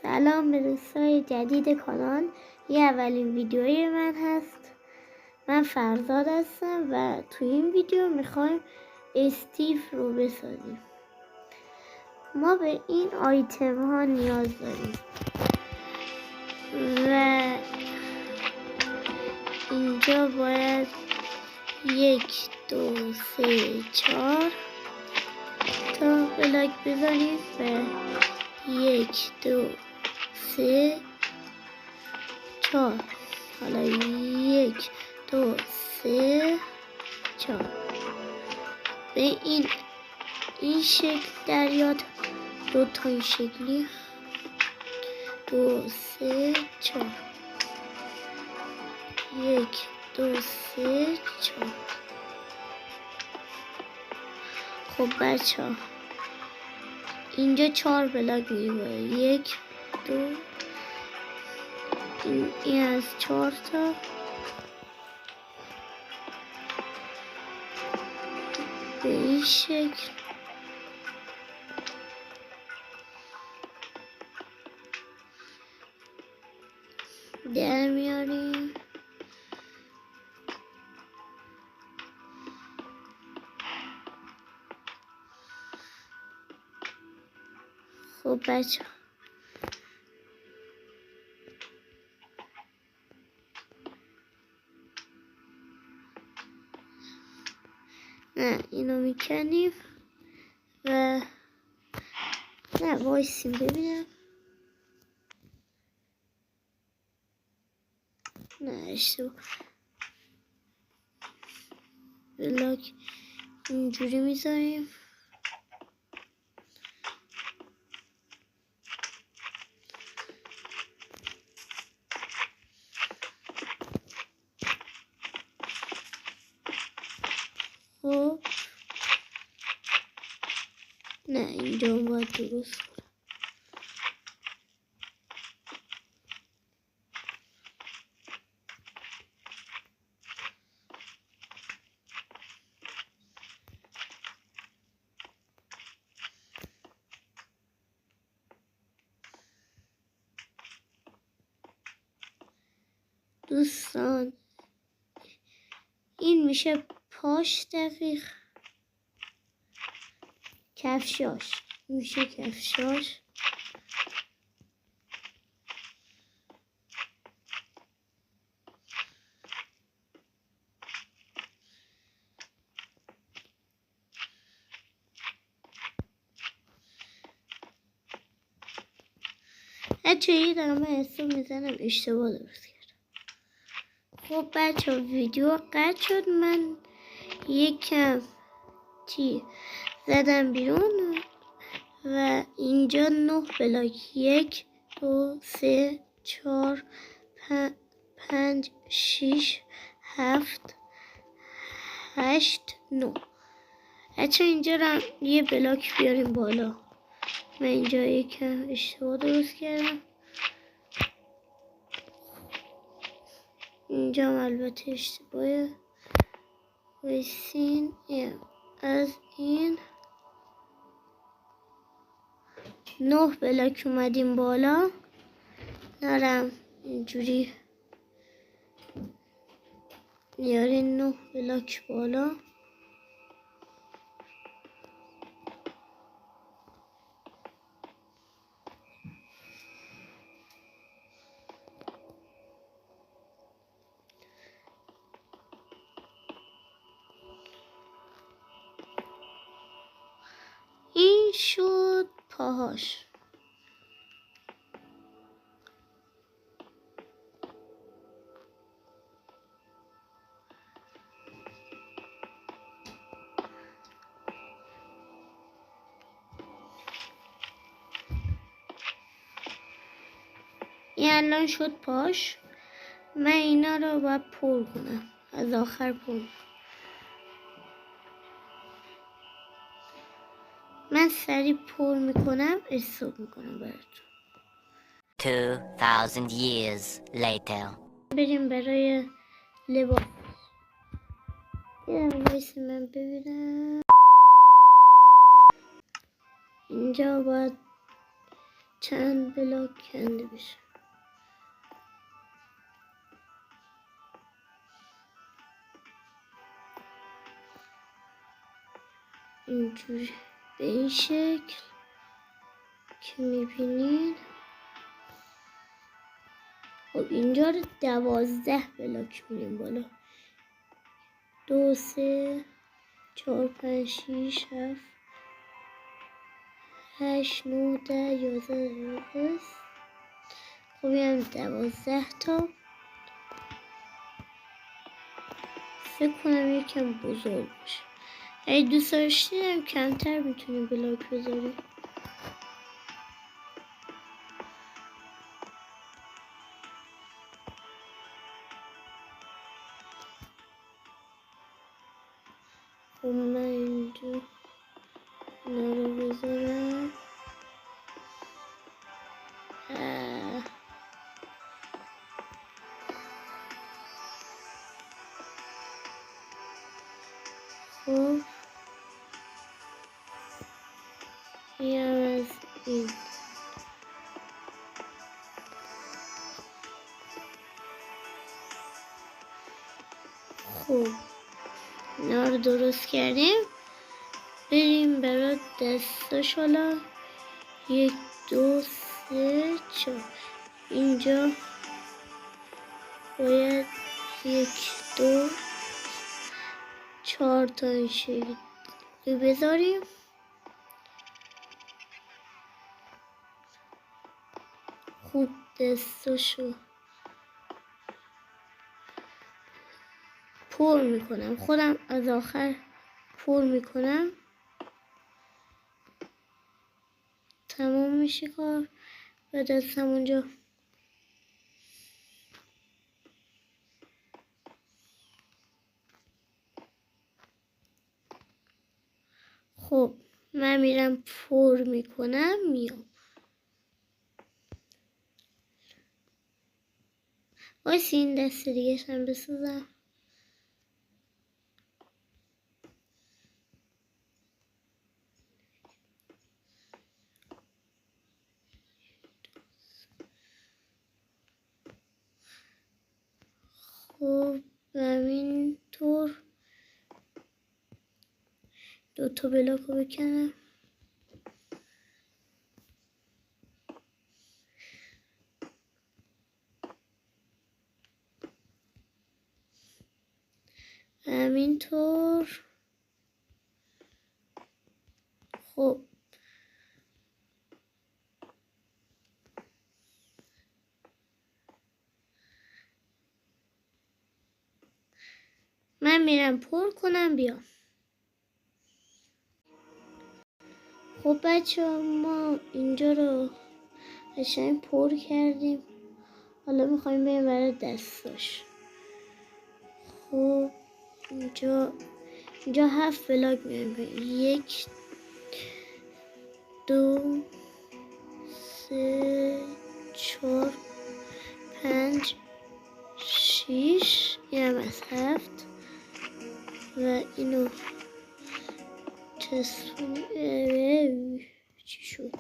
سلام به دوستای جدید کانال. یه اولین ویدیوی من هست. من فرزاد هستم و تو این ویدیو میخوایم استیو رو بسازیم. ما به این آیتم ها نیاز داریم و اینجا باید 1 2 3 4 تا بلاک بزنیم و 1 2 3 4. حالا 1 2 3 4 به این شکل در یاد. دو تا این شکلی 2 3 4 1 2 3 4. خب بچه ها اینجا 4 بلاک میباره. 1 2 این از 4 تا به این شکل در میاریم. خب بچه نه اینو میکنیم و نه وایسیم ببینم. نه اشتباه. بلاک اینجوری میذاریم. خب نه اینجا باید درست کنم. دوستان این میشه پاش دقیق. کفشاش میشه کفشاش. بچه یه دارم حساب میزنم اشتباه درست کردم. خب بچه ویدیو قطع شد. من یکم زدم بیرون و اینجا 9 بلاک 1 2 3 4 5 6 7 8 9. بچه اینجا رو یه بلاک بیاریم بالا. من اینجا یکم اشتباه درست کردم. اینجا البته اشتباهه. ویسین از این 9 بلاک اومدیم بالا. دارم اینجوری میارین 9 بلاک بالا. این شد پاهاش. این الان شد پاش. من اینا رو باید پر کنم. از آخر پر. من سریع پر میکنم. استوب میکنم براتون. 2000 years later. بریم برای لباس. یه دقیقه من ببینم. اینجا باید چند بلاک کنده بشه. اینجوری به این شکل که میبینید. خب اینجا رو 12 بلاک میریم بالا. 2 3 4 5 6 7 8 9 10 11 خب این 12 تا. فکر کنم یکم بزرگ باشه. اگه دوست داشتید کمتر میتونیم بلاک بذاریم. خب من اینجا اینا رو بذارم. خب این از این. خب اینا رو درست کردیم. بریم برای دستاش. حالا 1 2 3 4 اینجا باید 1 2 4 تا این شکلی بذاریم. خوب دستاشو پر میکنم. خودم از آخر پر میکنم. تمام میشه کار. بعد از همونجا خب من میرم پر میکنم میام. وایسی این دست دیگه هم بسازم. خب همینطور 2 تا بلاک رو بکنم. همینطور. خب من میرم پر کنم بیام. خب بچه ما اینجا رو قشنگ پر کردیم. حالا میخوایم بریم برای دستاش. خب اینجا 7 بلاک میریم. 1 2 3 4 5 6 اینم از 7 و اینو چی شد؟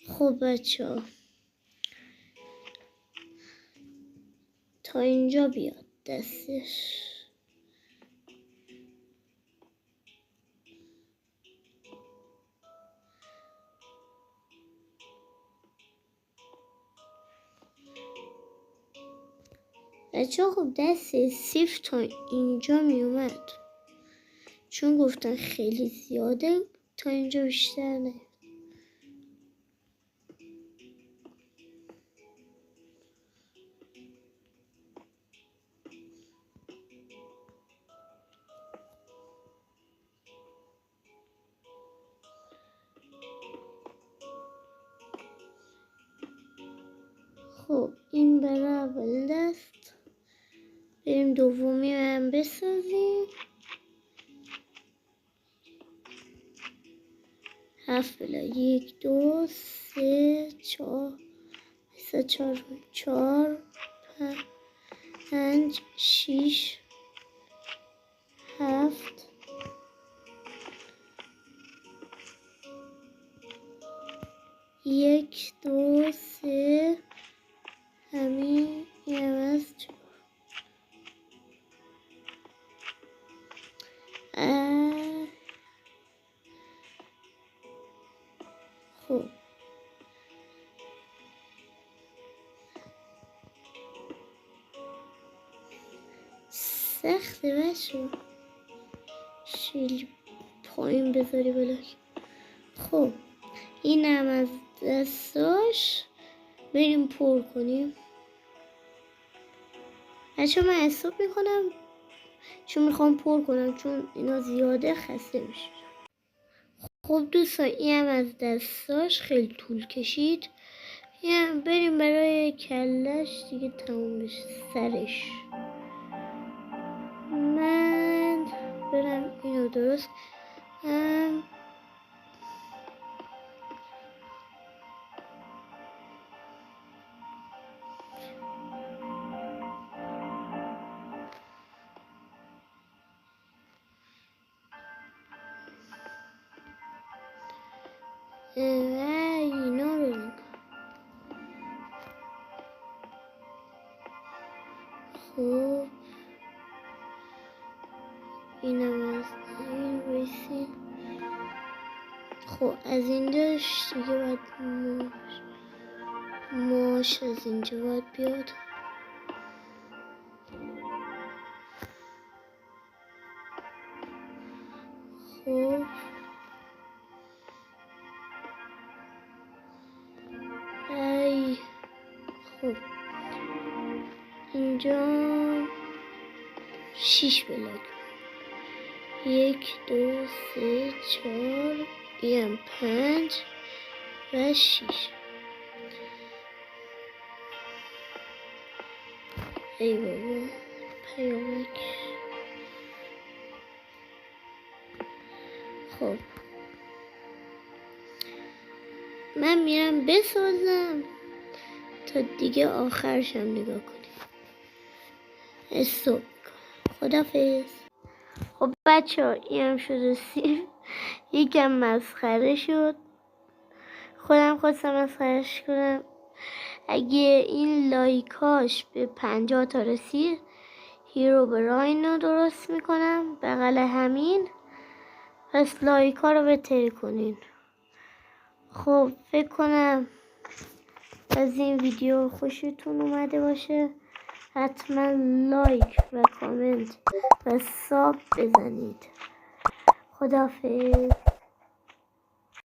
خب بچه ها تا اینجا بیاد دستش. بچه ها خب دست صفر تا اینجا می اومد، چون گفتن خیلی زیاده تا اینجا بیشتر نه. خب این برای اول دست. بریم دومی هم بسازیم. 7 بلا 1 2 3 4 4 5 6 7 . 1 2 3 همین یه از خب سخته بچه خیلی پایین بذاری بلاک. خب اینم از دستاش بریم پر کنیم. بچه من حساب میکنم چون میخوام پر کنم چون اینا زیاده خسته میشه. خب دوستان اینم از دستاش خیلی طول کشید. بریم برای کلش دیگه تموم بشه سرش. من برم اینو درست اینا رو خب اینم از این ویسی. خب از اینجاش دیگه باید ماش از اینجا باید بیاد. خب ای خب اینجا 6 بلاک 1 2 3 4 این 5 و 6. ای بابا پیامک. خب من میرم بسازم تا دیگه آخرشم نگاه کنیم. استوب خدافظ. خب بچه ها اینم شده سیر. یکم مسخره شد. خودم خواستم مسخرش کنم. اگه این لایکاش به 50 تا رسید هیرو براین رو درست میکنم بغل همین. پس لایک ها رو بهتر کنین. خب فکر کنم از این ویدیو خوشتون اومده باشه. حتما لایک و کامنت و ساب بزنید. خداحافظ.